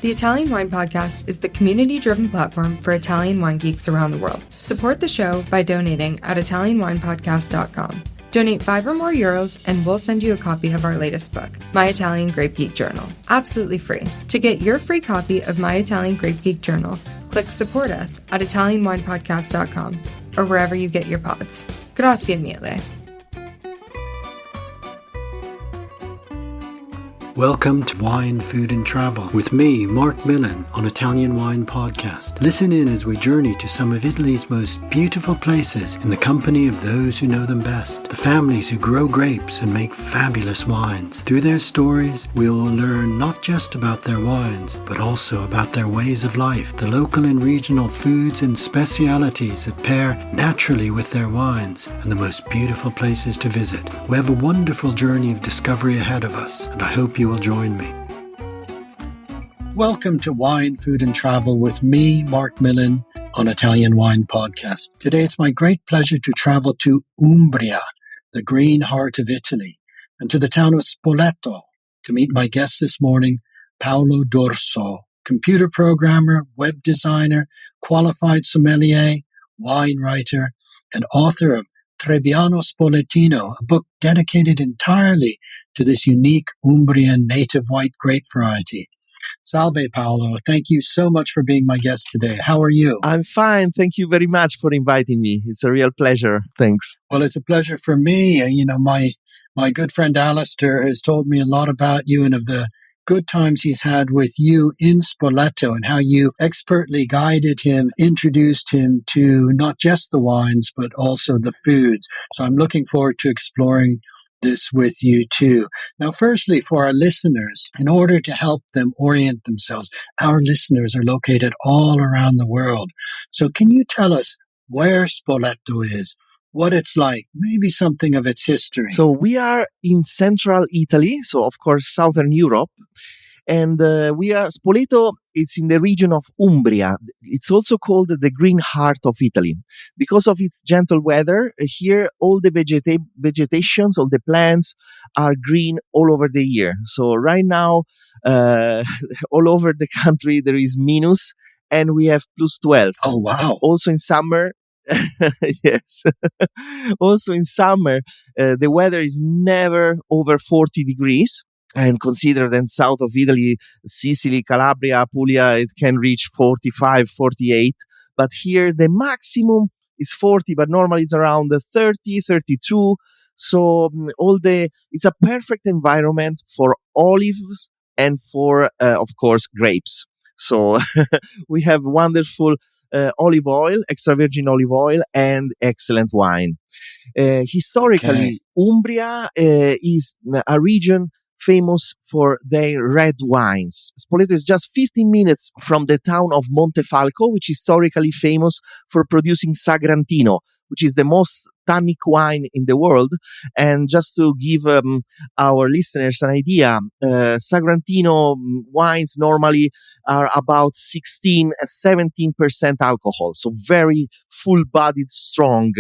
The Italian Wine Podcast is the community-driven platform for Italian wine geeks around the world. Support the show by donating at ItalianWinepodcast.com. Donate €5 or more and we'll send you a copy of our latest book, My Italian Grape Geek Journal, absolutely free. To get your free copy of My Italian Grape Geek Journal, click Support Us at ItalianWinepodcast.com or wherever you get your pods. Grazie mille. Welcome to Wine, Food and Travel with me, Marc Millon, on Italian Wine Podcast. Listen in as we journey to some of Italy's most beautiful places in the company of those who know them best, the families who grow grapes and make fabulous wines. Through their stories, we will learn not just about their wines, but also about their ways of life, the local and regional foods and specialities that pair naturally with their wines, and the most beautiful places to visit. We have a wonderful journey of discovery ahead of us, and I hope you will join me. Welcome to Wine, Food and Travel with me, Marc Millon, on Italian Wine Podcast. Today it's my great pleasure to travel to Umbria, the green heart of Italy, and to the town of Spoleto to meet my guest this morning, Paolo D'Urso, computer programmer, web designer, qualified sommelier, wine writer, and author of Trebbiano Spoletino, a book dedicated entirely to this unique Umbrian native white grape variety. Salve, Paolo. Thank you so much for being my guest today. How are you? I'm fine. Thank you very much for inviting me. It's a real pleasure. Thanks. Well, it's a pleasure for me. My good friend Alistair has told me a lot about you and of the good times he's had with you in Spoleto and how you expertly guided him, introduced him to not just the wines, but also the foods. So I'm looking forward to exploring this with you too. Now, firstly, for our listeners, in order to help them orient themselves, our listeners are located all around the world. So can you tell us where Spoleto is? What it's like, maybe something of its history. So we are in central Italy, so of course southern Europe, and Spoleto. It's in the region of Umbria. It's also called the green heart of Italy because of its gentle weather. Here, all the vegetations, all the plants are green all over the year. So right now, all over the country there is minus, and we have plus 12. Oh wow! Also in summer. Yes. Also in summer, the weather is never over 40 degrees. And consider then south of Italy, Sicily, Calabria, Puglia, it can reach 45, 48. But here the maximum is 40, but normally it's around 30, 32. So it's a perfect environment for olives and for, of course, grapes. So we have wonderful olive oil, extra virgin olive oil, and excellent wine. Historically, Umbria is a region famous for their red wines. Spoleto is just 15 minutes from the town of Montefalco, which is historically famous for producing Sagrantino, which is the most tannic wine in the world. And just to give our listeners an idea, Sagrantino wines normally are about 16 and 17% alcohol, so very full-bodied, strong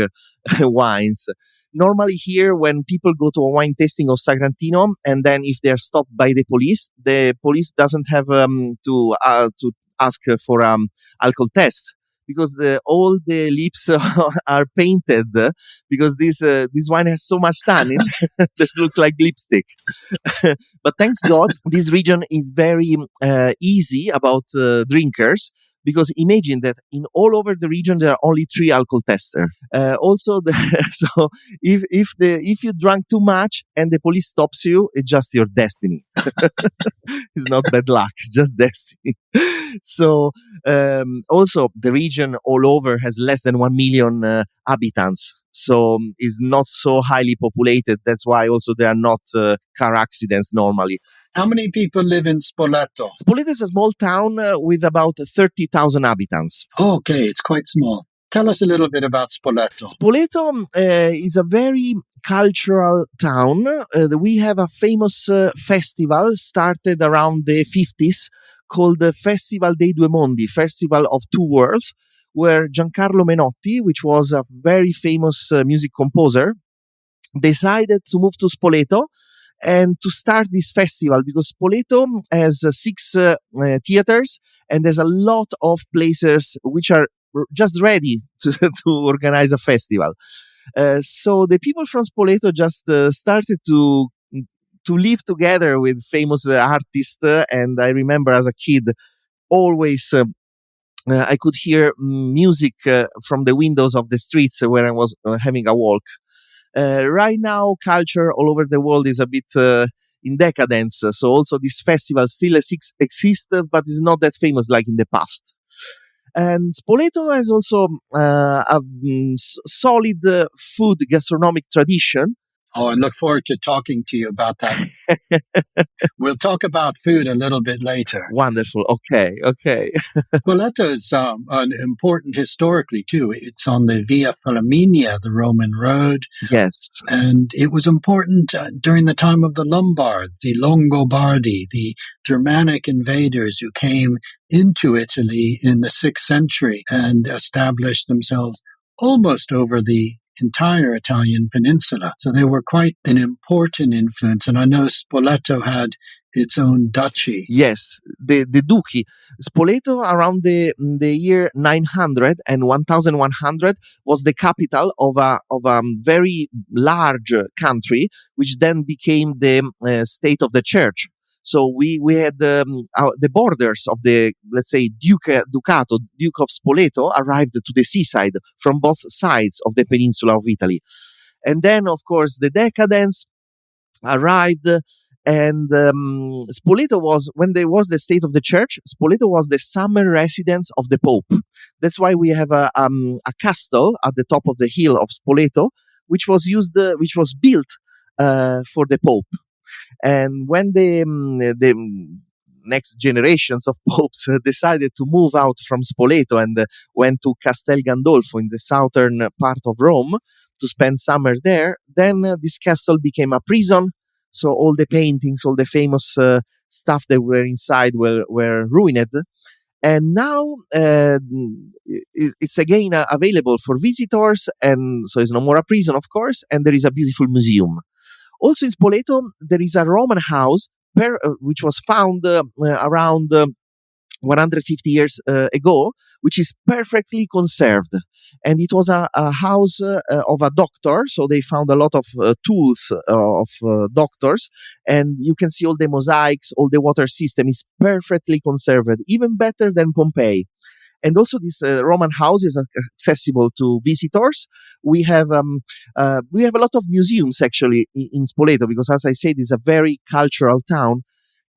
wines. Normally here, when people go to a wine tasting of Sagrantino, and then if they're stopped by the police doesn't have to ask for alcohol test, because all the lips are painted, because this wine has so much tannin that it looks like lipstick. But thanks God, this region is very easy about drinkers. Because imagine that in all over the region there are only 3 alcohol testers. So if you drank too much and the police stops you, it's just your destiny. It's not bad luck, it's just destiny. So also the region all over has less than 1 million inhabitants. So is not so highly populated. That's why also there are not car accidents normally. How many people live in Spoleto? Spoleto is a small town with about 30,000 inhabitants. Oh, okay, it's quite small. Tell us a little bit about Spoleto. Spoleto is a very cultural town. We have a famous festival started around the 50s called the Festival dei Due Mondi, Festival of Two Worlds, where Giancarlo Menotti, which was a very famous music composer, decided to move to Spoleto and to start this festival, because Spoleto has 6 theaters, and there's a lot of places which are just ready to organize a festival. So the people from Spoleto just started to live together with famous artists. And I remember as a kid, always I could hear music from the windows of the streets where I was having a walk. Right now, culture all over the world is a bit in decadence. So also this festival still exists, but is not that famous like in the past. And Spoleto has also a solid food gastronomic tradition. Oh, I look forward to talking to you about that. We'll talk about food a little bit later. Wonderful. Okay. Spoleto is important historically, too. It's on the Via Flaminia, the Roman road. Yes. And it was important during the time of the Lombards, the Longobardi, the Germanic invaders who came into Italy in the 6th century and established themselves almost over the entire Italian peninsula. So they were quite an important influence. And I know Spoleto had its own duchy. Yes, the duchy. Spoleto around the year 900 and 1100 was the capital of a very large country, which then became the state of the church. So we had the borders of the, let's say, Ducato, Duke of Spoleto, arrived to the seaside from both sides of the peninsula of Italy. And then, of course, the decadence arrived. And Spoleto was, when there was the state of the church, Spoleto was the summer residence of the Pope. That's why we have a castle at the top of the hill of Spoleto, which was built for the Pope. And when the next generations of popes decided to move out from Spoleto and went to Castel Gandolfo in the southern part of Rome to spend summer there, then this castle became a prison. So all the paintings, all the famous stuff that were inside were ruined. And now it's again available for visitors. And so it's no more a prison, of course. And there is a beautiful museum. Also in Spoleto, there is a Roman house which was found around 150 years ago, which is perfectly conserved. And it was a house of a doctor, so they found a lot of tools of doctors, and you can see all the mosaics, all the water system is perfectly conserved, even better than Pompeii. And also, this Roman house is accessible to visitors. We have a lot of museums actually in Spoleto, because, as I said, it's a very cultural town.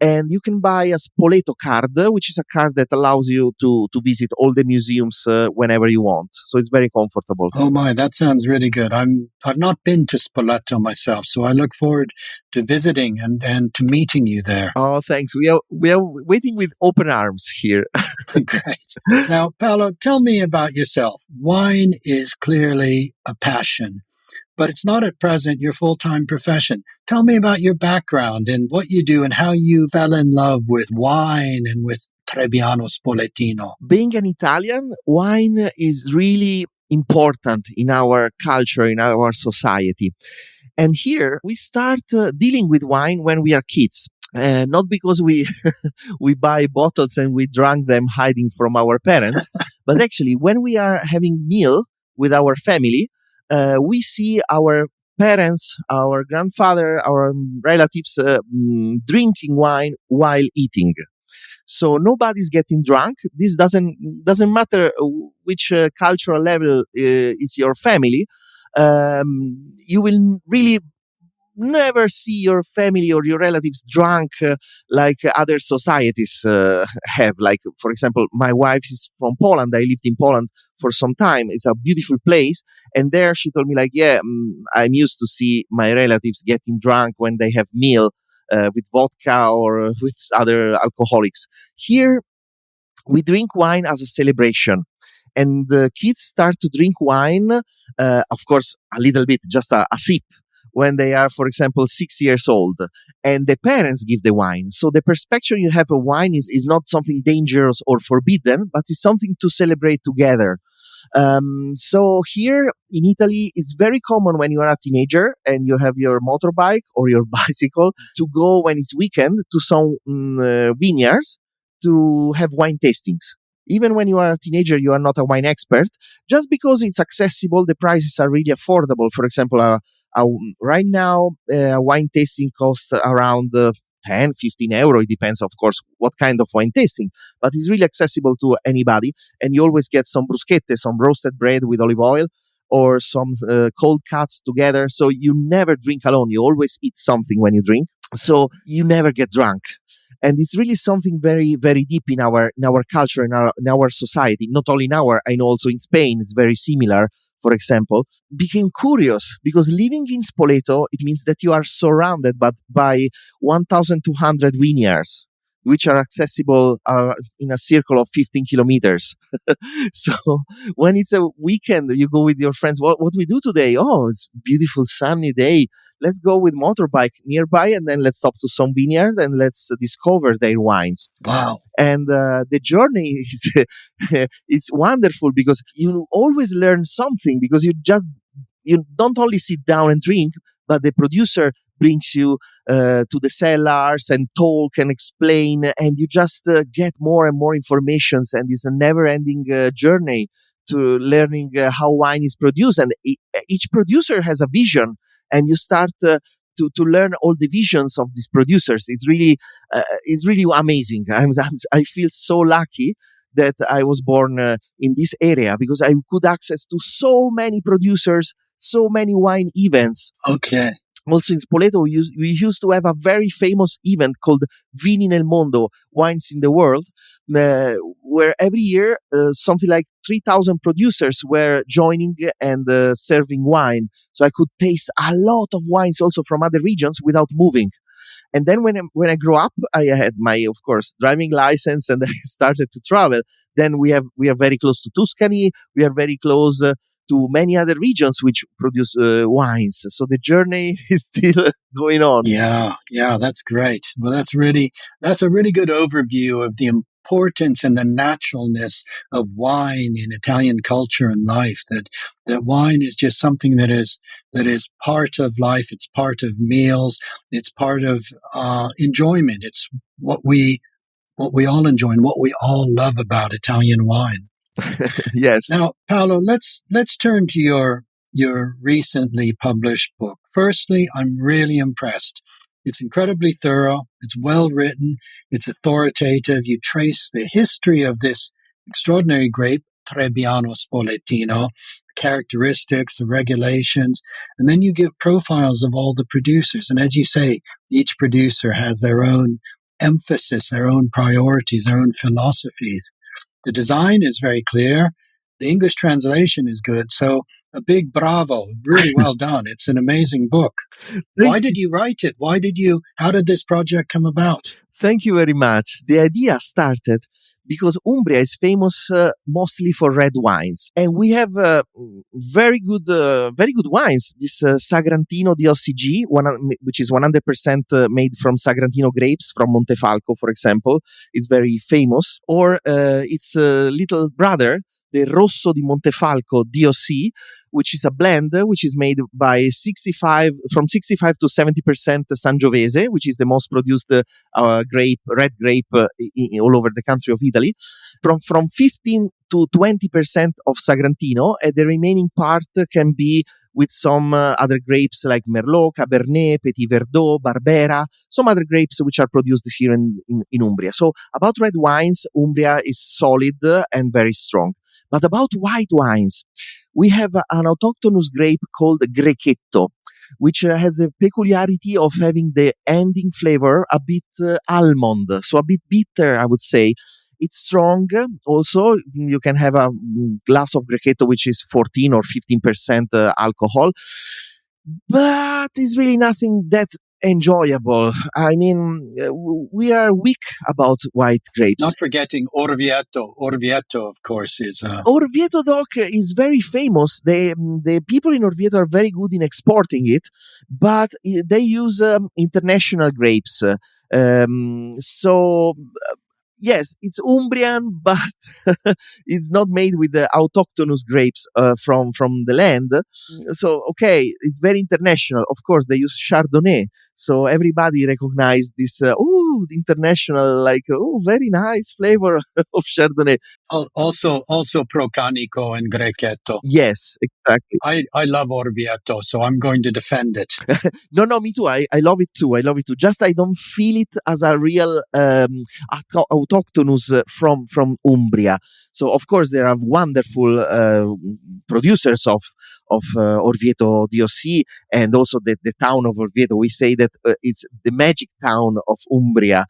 And you can buy a Spoleto card, which is a card that allows you to visit all the museums whenever you want. So it's very comfortable. Oh my, that sounds really good. I've not been to Spoleto myself, so I look forward to visiting and to meeting you there. Oh, thanks. We are waiting with open arms here. Great. Now, Paolo, tell me about yourself. Wine is clearly a passion, but it's not at present your full-time profession. Tell me about your background and what you do and how you fell in love with wine and with Trebbiano Spoletino. Being an Italian, wine is really important in our culture, in our society. And here we start dealing with wine when we are kids. Not because we buy bottles and we drink them hiding from our parents, but actually when we are having meal with our family, we see our parents, our grandfather, our relatives drinking wine while eating. So nobody's getting drunk. This doesn't matter which cultural level is your family. You will really never see your family or your relatives drunk like other societies have. Like, for example, my wife is from Poland. I lived in Poland for some time. It's a beautiful place. And there she told me, like, I'm used to see my relatives getting drunk when they have meal with vodka or with other alcoholics. Here, we drink wine as a celebration. And the kids start to drink wine, of course, a little bit, just a sip, when they are, for example, 6 years old, and the parents give the wine. So the perspective you have of wine is not something dangerous or forbidden, but it's something to celebrate together. So here in Italy, it's very common when you are a teenager and you have your motorbike or your bicycle to go when it's weekend to some vineyards to have wine tastings. Even when you are a teenager, you are not a wine expert. Just because it's accessible, the prices are really affordable. For example, right now, a wine tasting costs around 10, 15 euro. It depends, of course, what kind of wine tasting, but it's really accessible to anybody. And you always get some bruschette, some roasted bread with olive oil, or some cold cuts together. So you never drink alone. You always eat something when you drink. So you never get drunk. And it's really something very, very deep in our culture, in our society. Not only in I know also in Spain, it's very similar. For example, became curious because living in Spoleto, it means that you are surrounded by 1,200 vineyards, which are accessible in a circle of 15 kilometers. So when it's a weekend, you go with your friends. What we do today? Oh, it's beautiful sunny day. Let's go with motorbike nearby, and then let's stop to some vineyard and let's discover their wines. Wow. And the journey is it's wonderful because you always learn something, because you don't only sit down and drink, but the producer brings you to the cellars and talk and explain, and you just get more and more information, and it's a never-ending journey to learning how wine is produced. And each producer has a vision, and you start to learn all the visions of these producers. It's really amazing. I feel so lucky that I was born in this area, because I could access to so many producers, so many wine events. Okay. Also in Spoleto, we used to have a very famous event called Vini nel Mondo, Wines in the World, where every year something like 3,000 producers were joining and serving wine. So I could taste a lot of wines also from other regions without moving. And then when I grew up, I had my, of course, driving license, and I started to travel. Then we are very close to Tuscany. We are very close to many other regions which produce wines. So the journey is still going on. Yeah, that's great. Well, that's a really good overview of the importance and the naturalness of wine in Italian culture and life. That wine is just something that is part of life. It's part of meals. It's part of enjoyment. It's what we all enjoy and what we all love about Italian wine. Yes. Now, Paolo, let's turn to your recently published book. Firstly, I'm really impressed. It's incredibly thorough. It's well written. It's authoritative. You trace the history of this extraordinary grape, Trebbiano Spoletino, the characteristics, the regulations, and then you give profiles of all the producers. And as you say, each producer has their own emphasis, their own priorities, their own philosophies. The design is very clear. The English translation is good. So a big bravo. Really well done. It's an amazing book. Why did you write it? How did this project come about? Thank you very much. The idea started because Umbria is famous mostly for red wines, and we have very good wines. This Sagrantino DOCG, which is 100% made from Sagrantino grapes from Montefalco, for example, is very famous. Or its little brother, the Rosso di Montefalco DOC, which is a blend which is made by 65 to 70% Sangiovese, which is the most produced red grape all over the country of Italy, from 15 to 20% of Sagrantino, and the remaining part can be with some other grapes like Merlot, Cabernet, Petit Verdot, Barbera, some other grapes which are produced here in Umbria. So about red wines, Umbria is solid and very strong. But about white wines, we have an autochthonous grape called Grechetto, which has a peculiarity of having the ending flavor a bit almond, so a bit bitter, I would say. It's strong. Also, you can have a glass of Grechetto which is 14 or 15% alcohol, but it's really nothing that enjoyable. I mean, we are weak about white grapes. Not forgetting Orvieto. Orvieto, of course, is... Orvieto DOC is very famous. The people in Orvieto are very good in exporting it, but they use international grapes. So Yes, it's Umbrian, but it's not made with the autochthonous grapes from the land. So, okay, it's very international. Of course, they use Chardonnay. So everybody recognized this, international, like, very nice flavor of Chardonnay. Also Procanico and Grechetto. Yes, exactly. I love Orvieto, so I'm going to defend it. No, me too. I love it too. I love it too. Just I don't feel it as a real autochthonous from Umbria. So of course there are wonderful producers of Orvieto DOC, and also the town of Orvieto. We say that it's the magic town of Umbria.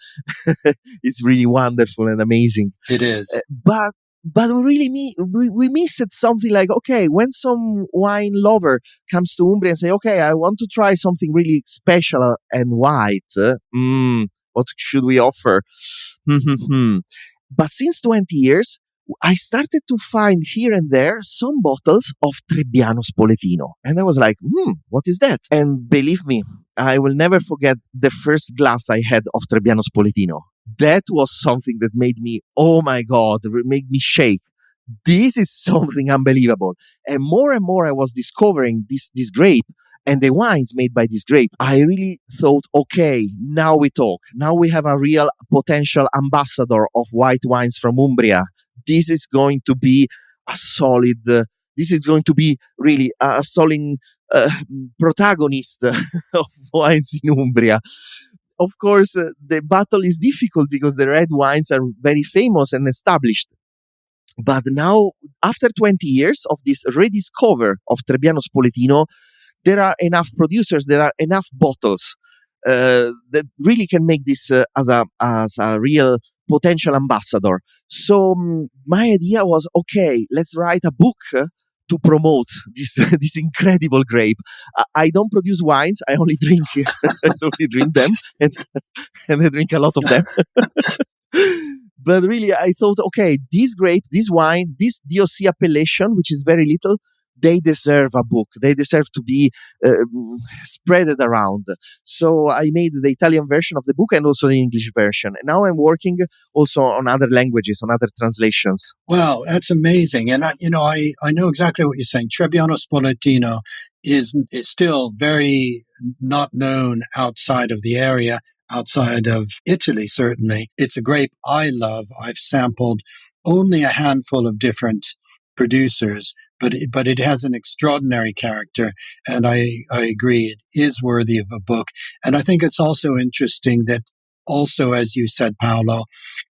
It's really wonderful and amazing. It is. But we missed something like, okay, when some wine lover comes to Umbria and say, okay, I want to try something really special and white, what should we offer? But since 20 years, I started to find here and there some bottles of Trebbiano Spoletino. And I was like, what is that? And believe me, I will never forget the first glass I had of Trebbiano Spoletino. That was something that made me, oh my God, made me shake. This is something unbelievable. And more I was discovering this grape and the wines made by this grape. I really thought, okay, now we talk. Now we have a real potential ambassador of white wines from Umbria. This is going to be a solid, this is going to be really a solid protagonist of wines in Umbria. Of course, the battle is difficult because the red wines are very famous and established. But now, after 20 years of this rediscover of Trebbiano Spoletino, there are enough producers, there are enough bottles that really can make this as a real potential ambassador. So my idea was, okay, let's write a book to promote this incredible grape. I don't produce wines. I only drink them, and I drink a lot of them. But really, I thought, okay, this grape, this wine, this DOC appellation, which is very little, they deserve a book. They deserve to be spreaded around. So I made the Italian version of the book and also the English version. And now I'm working also on other languages, on other translations. Wow, that's amazing. And I know exactly what you're saying. Trebbiano Spoletino is still very not known outside of the area, outside of Italy, certainly. It's a grape I love. I've sampled only a handful of different producers, but it has an extraordinary character, and I agree, it is worthy of a book. And I think it's also interesting that also, as you said, Paolo,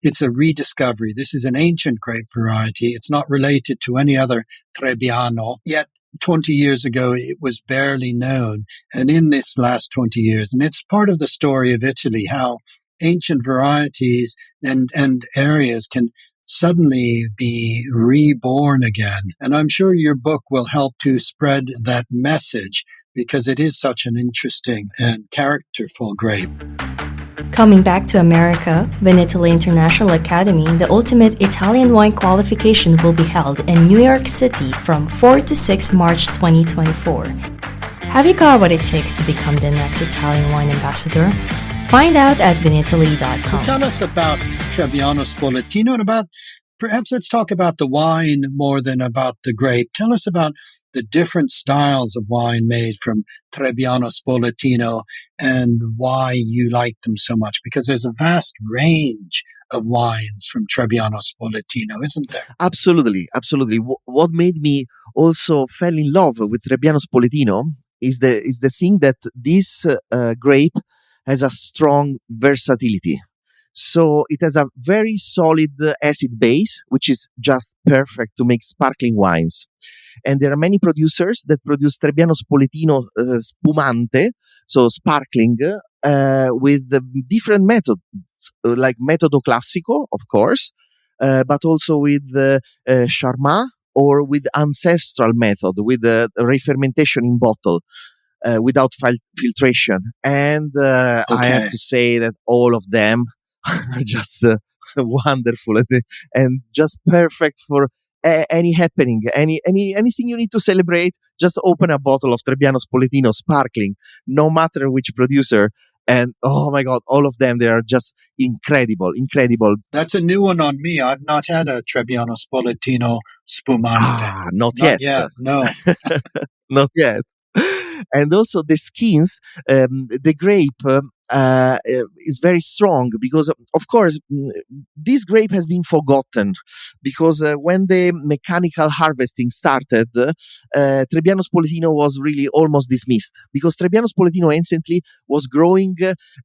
it's a rediscovery. This is an ancient grape variety. It's not related to any other Trebbiano, yet 20 years ago it was barely known. And in this last 20 years, and it's part of the story of Italy, how ancient varieties and areas can suddenly be reborn again. And I'm sure your book will help to spread that message because it is such an interesting and characterful grape. Coming back to America, Vinitaly International Academy, the ultimate Italian wine qualification will be held in New York City from 4 to 6 March 2024. Have you got what it takes to become the next Italian wine ambassador? Find out at vinitaly.com. So tell us about Trebbiano Spoletino, and perhaps let's talk about the wine more than about the grape. Tell us about the different styles of wine made from Trebbiano Spoletino and why you like them so much, because there's a vast range of wines from Trebbiano Spoletino, isn't there? Absolutely. What made me also fell in love with Trebbiano Spoletino is the thing that this grape has a strong versatility. So it has a very solid acid base, which is just perfect to make sparkling wines. And there are many producers that produce Trebbiano Spoletino spumante, so sparkling, with different methods, like Metodo Classico, of course, but also with Charmat or with ancestral method, with re-fermentation in bottle. Without filtration. And I have to say that all of them are just wonderful and just perfect for any happening, anything you need to celebrate. Just open a bottle of Trebbiano Spoletino sparkling, no matter which producer, And oh my God, all of them, they are just incredible. That's a new one on me. I've not had a Trebbiano Spoletino Spumante. Not Not yet. yet, no. Not yet. And also the skins, the grape is very strong because, of course, this grape has been forgotten because when the mechanical harvesting started, Trebbiano Spoletino was really almost dismissed because Trebbiano Spoletino anciently was growing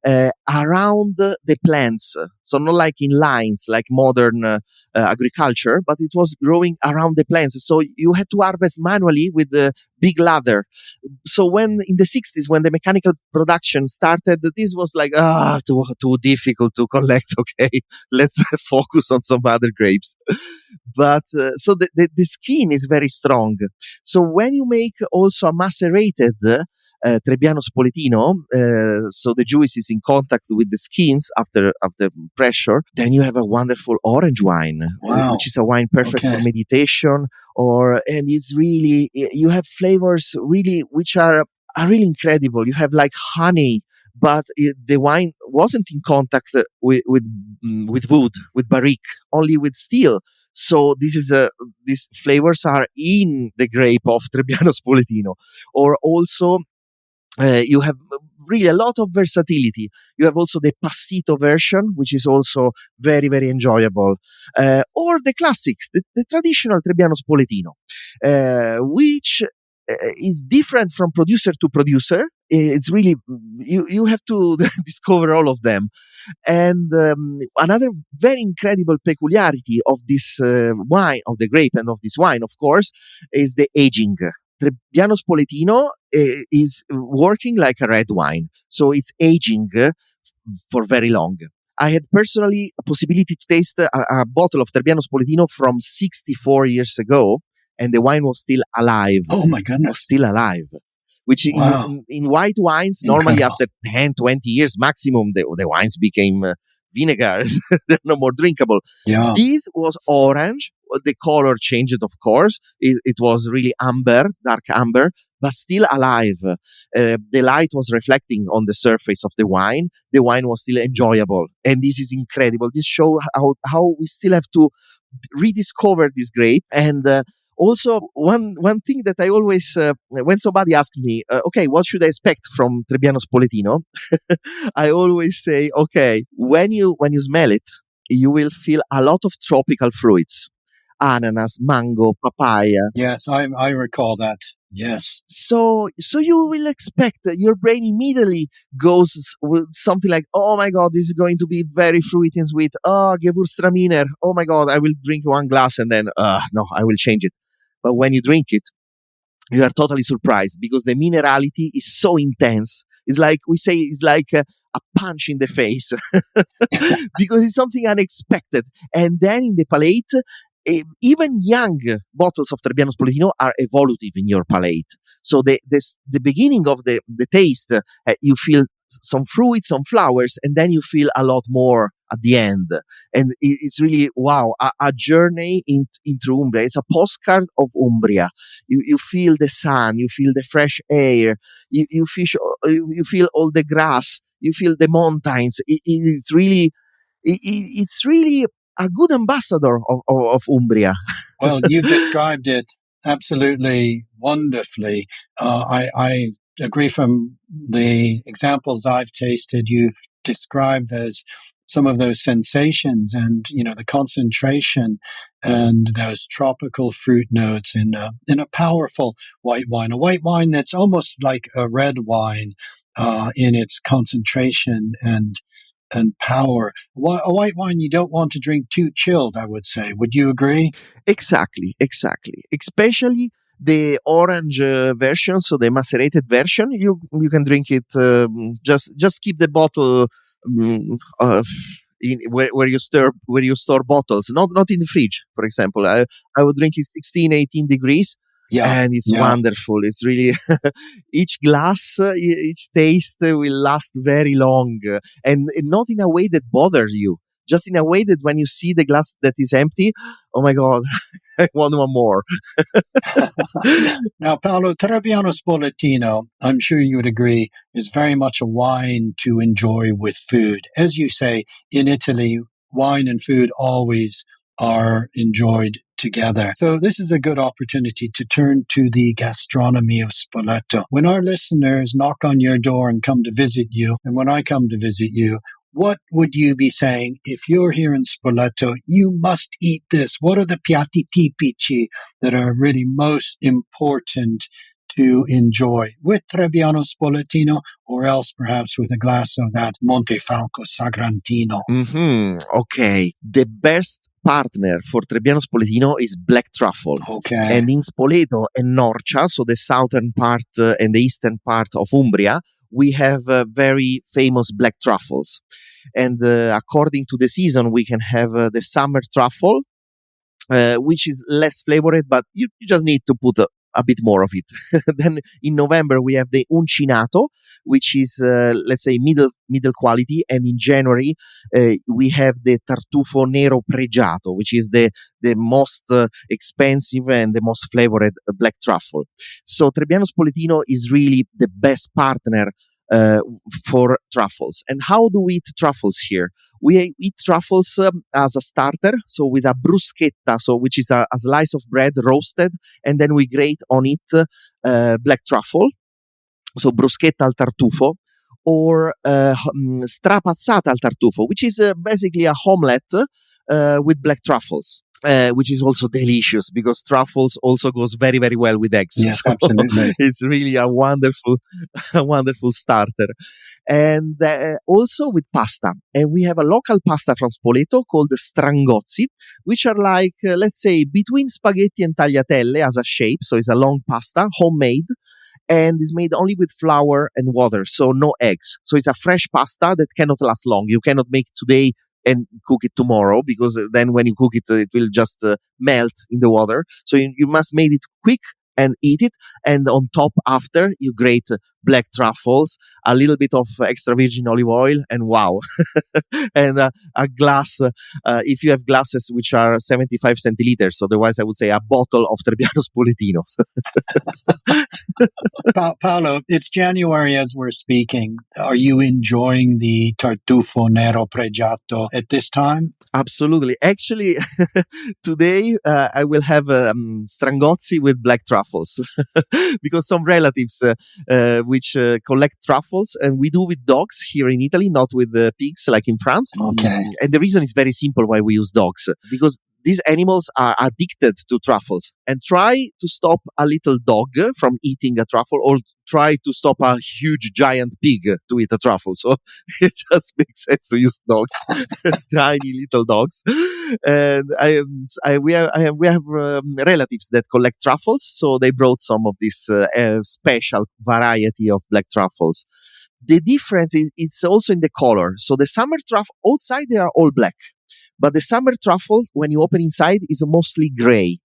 around the plants. So not like in lines, like modern agriculture, but it was growing around the plants. So you had to harvest manually with the big ladder. So when in the 60s, when the mechanical production started, this was like, too difficult to collect. Okay, let's focus on some other grapes. But so the skin is very strong. So when you make also a macerated Trebbiano Spoletino, so the juice is in contact with the skins after pressure, then you have a wonderful orange wine, Wow. which is a wine perfect for meditation. And it's really, you have flavors really which are really incredible. You have like honey, but the wine wasn't in contact with wood, with barrique, only with steel. So these flavors are in the grape of Trebbiano Spoletino. Or also, you have really a lot of versatility. You have also the passito version, which is also very, very enjoyable. Or the classic, the traditional Trebbiano Spoletino, which is different from producer to producer. It's really, you have to discover all of them. And another very incredible peculiarity of this wine, of the grape and of this wine, of course, is the aging. Trebbiano Spoletino is working like a red wine, so it's aging for very long. I had personally a possibility to taste a bottle of Trebbiano Spoletino from 64 years ago, and the wine was still alive. Oh my goodness. Was still alive. Which in white wines, normally after 10, 20 years maximum, the wines became vinegar. They're no more drinkable. Yeah. This was orange. The color changed, of course. It was really amber, dark amber, but still alive. The light was reflecting on the surface of the wine. The wine was still enjoyable. And this is incredible. This shows how we still have to rediscover this grape. And also, one thing that I always, when somebody asks me, okay, what should I expect from Trebbiano Spoletino? I always say, okay, when you smell it, you will feel a lot of tropical fruits. Ananas, mango, papaya. Yes, I recall that. Yes. So you will expect that your brain immediately goes with something like, oh my God, this is going to be very fruity and sweet. Oh, Gewürztraminer. Oh my God, I will drink one glass and then, no, I will change it. But when you drink it, you are totally surprised because the minerality is so intense. It's like, we say, it's like a punch in the face because it's something unexpected. And then in the palate, even young bottles of Trebbiano Spoletino are evolutive in your palate. So the beginning of the taste, you feel some fruit, some flowers, and then you feel a lot more at the end. And it's really, wow, a journey into Umbria. It's a postcard of Umbria. You feel the sun, you feel the fresh air, you feel all the grass, you feel the mountains. It's really a good ambassador of Umbria. Well, you've described it absolutely wonderfully. I agree from the examples I've tasted. You've described as some of those sensations and, the concentration and those tropical fruit notes in a powerful white wine, a white wine that's almost like a red wine in its concentration and power. A white wine you don't want to drink too chilled, I would say. Would you agree? Exactly. Especially the orange version, so the macerated version. You can drink it. Just keep the bottle in where you store bottles, not in the fridge. For example, I would drink it 16, 18 degrees. Yeah, and it's wonderful. It's really each glass, each taste will last very long, and not in a way that bothers you. Just in a way that when you see the glass that is empty, oh my God, I want one more. Now, Paolo, Trebbiano Spoletino, I'm sure you would agree, is very much a wine to enjoy with food. As you say, in Italy, wine and food always are enjoyed together. So this is a good opportunity to turn to the gastronomy of Spoleto. When our listeners knock on your door and come to visit you, and when I come to visit you, what would you be saying if you're here in Spoleto? You must eat this. What are the piatti tipici that are really most important to enjoy with Trebbiano Spoletino, or else perhaps with a glass of that Montefalco Sagrantino? Okay. The best partner for Trebbiano Spoletino is black truffle. Okay. And in Spoleto and Norcia, so the southern part and the eastern part of Umbria, we have very famous black truffles. And according to the season, we can have the summer truffle, which is less flavored, but you just need to put a bit more of it. Then in November, we have the uncinato, which is, let's say, middle quality. And in January, we have the tartufo nero pregiato, which is the most expensive and the most flavored black truffle. So Trebbiano Spoletino is really the best partner for truffles. And how do we eat truffles here? We eat truffles as a starter, so with a bruschetta, so which is a slice of bread roasted, and then we grate on it black truffle, so bruschetta al tartufo, or strapazzata al tartufo, which is basically a omelette with black truffles. Which is also delicious because truffles also goes very, very well with eggs. Yes, so absolutely. It's really a wonderful starter. And also with pasta. And we have a local pasta from Spoleto called strangozzi, which are like, let's say, between spaghetti and tagliatelle as a shape. So it's a long pasta, homemade, and is made only with flour and water, so no eggs. So it's a fresh pasta that cannot last long. You cannot make today and cook it tomorrow, because then when you cook it, it will just melt in the water. So you must make it quick and eat it. And on top, after, you grate black truffles, a little bit of extra virgin olive oil, and wow. And a glass, if you have glasses which are 75 centiliters, otherwise I would say a bottle of Trebbiano Spoletino. Paolo, it's January as we're speaking. Are you enjoying the tartufo nero pregiato at this time? Absolutely. Actually, today I will have strangozzi with black truffles because some relatives which collect truffles, and we do with dogs here in Italy, not with pigs like in France. Okay. And the reason is very simple why we use dogs, because these animals are addicted to truffles, and try to stop a little dog from eating a truffle, or try to stop a huge giant pig to eat a truffle. So it just makes sense to use dogs, tiny little dogs. And we have relatives that collect truffles, so they brought some of this special variety of black truffles. The difference is it's also in the color. So the summer truffle outside they are all black. But the summer truffle, when you open inside, is mostly gray.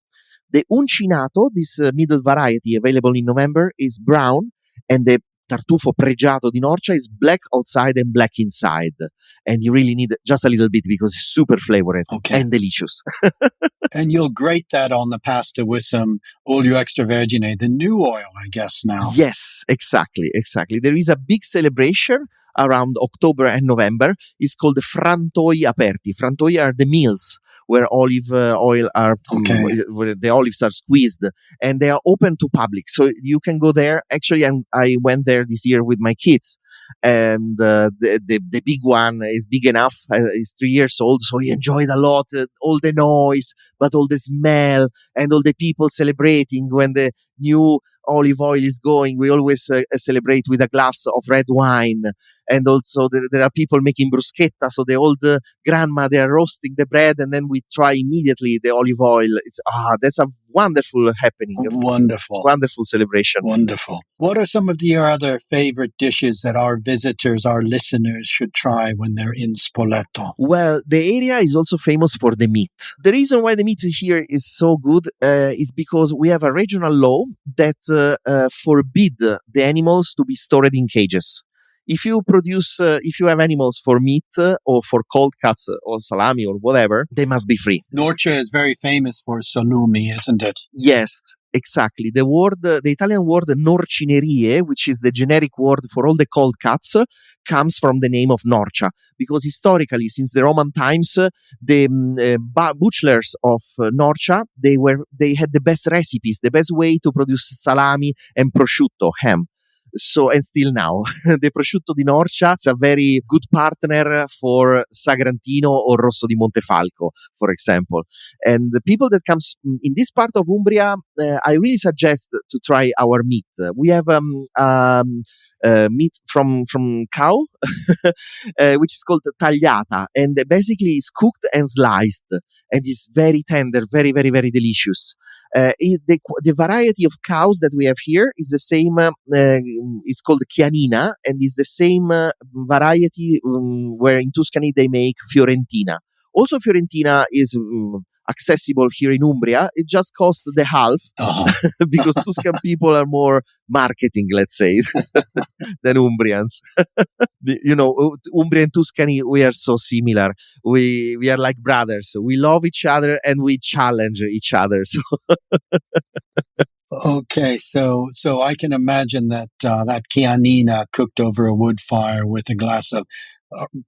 The uncinato, this middle variety available in November, is brown, and the tartufo pregiato di Norcia is black outside and black inside. And you really need just a little bit because it's super flavored and delicious. And you'll grate that on the pasta with some olio extravergine, the new oil, I guess, now. Yes, exactly. There is a big celebration around October and November. It's called the Frantoi Aperti. Frantoi are the mills where olive oil are, where the olives are squeezed, and they are open to public. So you can go there. Actually, I went there this year with my kids, and the big one is big enough. He's 3 years old, so he enjoyed a lot, all the noise, but all the smell and all the people celebrating when the new olive oil is going. We always celebrate with a glass of red wine. And also there are people making bruschetta. So the old grandma, they are roasting the bread, and then we try immediately the olive oil. It's that's a wonderful happening. Wonderful celebration. Wonderful. What are some of your other favorite dishes that our visitors, our listeners should try when they're in Spoleto? Well, the area is also famous for the meat. The reason why the meat here is so good is because we have a regional law that forbid the animals to be stored in cages. If you have animals for meat or for cold cuts or salami or whatever, they must be free. Norcia is very famous for salumi, isn't it? Yes, exactly. The Italian word norcinerie, which is the generic word for all the cold cuts, comes from the name of Norcia, because historically, since the Roman times, the butchers of Norcia, they had the best recipes, the best way to produce salami and prosciutto, ham. So, and still now, the prosciutto di Norcia is a very good partner for Sagrantino or Rosso di Montefalco, for example. And the people that comes in this part of Umbria, I really suggest to try our meat. We have meat from cow, which is called tagliata, and basically is cooked and sliced, and is very tender, very, very, very delicious. The variety of cows that we have here is the same. It's called Chianina, and is the same variety where in Tuscany they make Fiorentina. Also, Fiorentina is accessible here in Umbria. It just costs the half because Tuscan people are more marketing, let's say, than Umbrians. Umbria and Tuscany, we are so similar. We are like brothers. We love each other and we challenge each other. So. Okay, so I can imagine that that Chianina cooked over a wood fire with a glass of,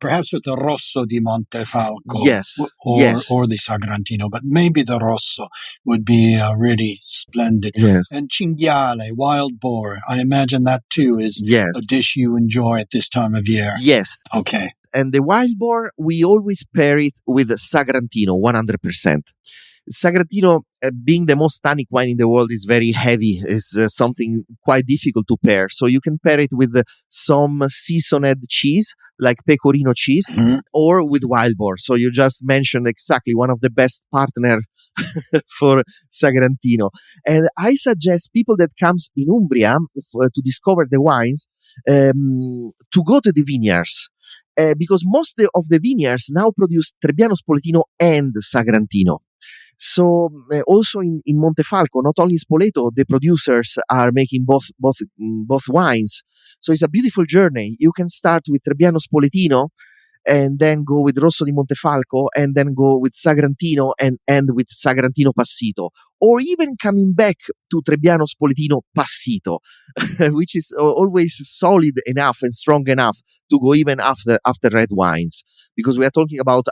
perhaps with the Rosso di Montefalco, yes, or the Sagrantino, but maybe the Rosso would be really splendid. Yes. And cinghiale, wild boar, I imagine that too is a dish you enjoy at this time of year. Yes. Okay. And the wild boar, we always pair it with Sagrantino, 100%. Sagrantino, being the most tannic wine in the world, is very heavy. Is something quite difficult to pair. So you can pair it with some seasoned cheese, like pecorino cheese, or with wild boar. So you just mentioned exactly one of the best partner for Sagrantino. And I suggest people that comes in Umbria to discover the wines to go to the vineyards. Because most of the vineyards now produce Trebbiano Spoletino and Sagrantino. So also in Montefalco, not only Spoleto, the producers are making both wines. So it's a beautiful journey. You can start with Trebbiano Spoletino and then go with Rosso di Montefalco and then go with Sagrantino and end with Sagrantino Passito. Or even coming back to Trebbiano Spoletino Passito, which is always solid enough and strong enough to go even after red wines. Because we are talking about,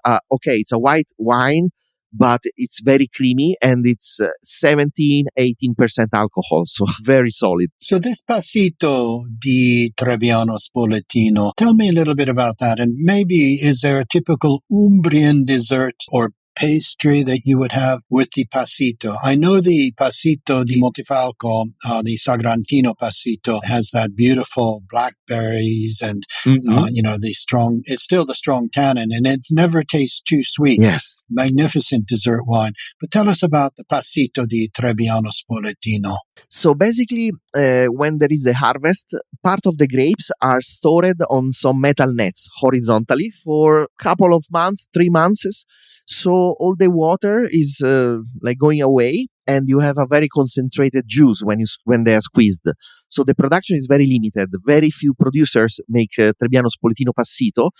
it's a white wine, but it's very creamy and it's 17-18% alcohol, so very solid. So this Passito di Trebbiano Spoletino, tell me a little bit about that. And maybe is there a typical Umbrian dessert or pastry that you would have with the Passito? I know the Passito di Montefalco, the Sagrantino Passito, has that beautiful blackberries and, it's still the strong tannin, and it never tastes too sweet. Yes. Magnificent dessert wine. But tell us about the Passito di Trebbiano Spoletino. So basically, when there is a harvest, part of the grapes are stored on some metal nets horizontally for a couple of months, 3 months. So all the water is going away, and you have a very concentrated juice when they are squeezed. So the production is very limited. Very few producers make Trebbiano Spoletino Passito,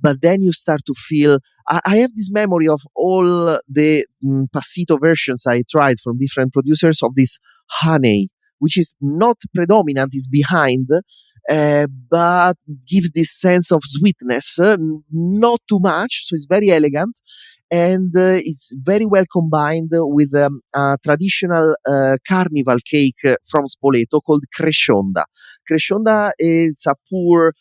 but then you start to feel. I have this memory of all the Passito versions I tried from different producers of this honey, which is not predominant, is behind, but gives this sense of sweetness, not too much, so it's very elegant, and it's very well combined with a traditional carnival cake from Spoleto called Crescionda. Crescionda is a poor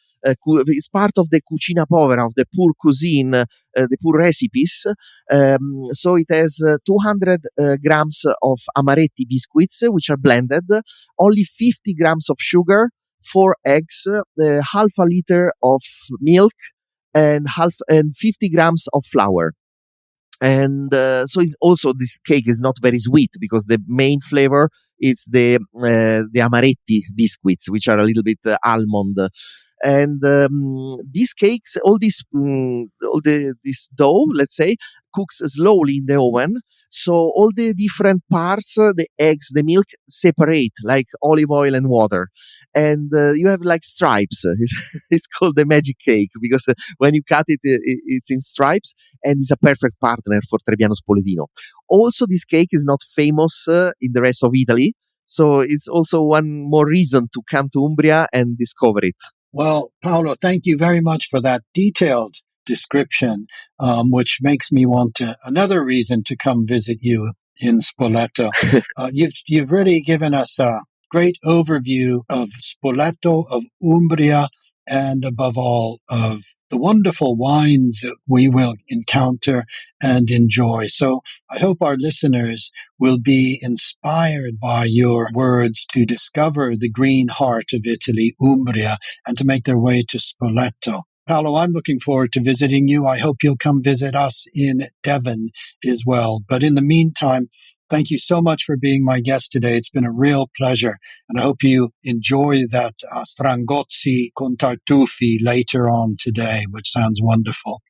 is part of the cucina povera, of the poor cuisine, the poor recipes. So it has 200 grams of amaretti biscuits, which are blended, only 50 grams of sugar, 4 eggs, half a liter of milk, and 50 grams of flour. And so it's also, this cake is not very sweet because the main flavor is the amaretti biscuits, which are a little bit almond. And these cakes, this dough, let's say, cooks slowly in the oven. So all the different parts, the eggs, the milk, separate like olive oil and water. And you have like stripes. It's called the magic cake because when you cut it, it's in stripes, and it's a perfect partner for Trebbiano Spoletino. Also, this cake is not famous in the rest of Italy. So it's also one more reason to come to Umbria and discover it. Well, Paolo, thank you very much for that detailed description, which makes me want another reason to come visit you in Spoleto. You've really given us a great overview of Spoleto, of Umbria, and above all, of the wonderful wines that we will encounter and enjoy. So I hope our listeners will be inspired by your words to discover the green heart of Italy, Umbria, and to make their way to Spoleto. Paolo, I'm looking forward to visiting you. I hope you'll come visit us in Devon as well. But in the meantime, thank you so much for being my guest today. It's been a real pleasure. And I hope you enjoy that strangozzi con tartufi later on today, which sounds wonderful.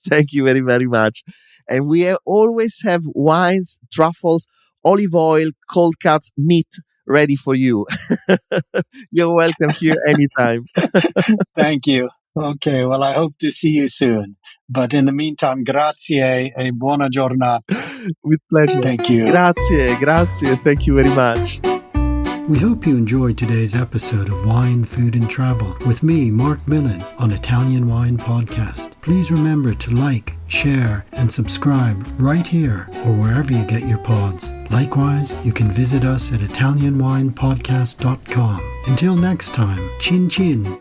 Thank you very, very much. And we always have wines, truffles, olive oil, cold cuts, meat ready for you. You're welcome here anytime. Thank you. Okay, well, I hope to see you soon. But in the meantime, grazie e buona giornata. With pleasure. Thank you. Grazie. Thank you very much. We hope you enjoyed today's episode of Wine, Food and Travel with me, Marc Millon, on Italian Wine Podcast. Please remember to like, share, and subscribe right here or wherever you get your pods. Likewise, you can visit us at ItalianWinePodcast.com. Until next time, chin chin.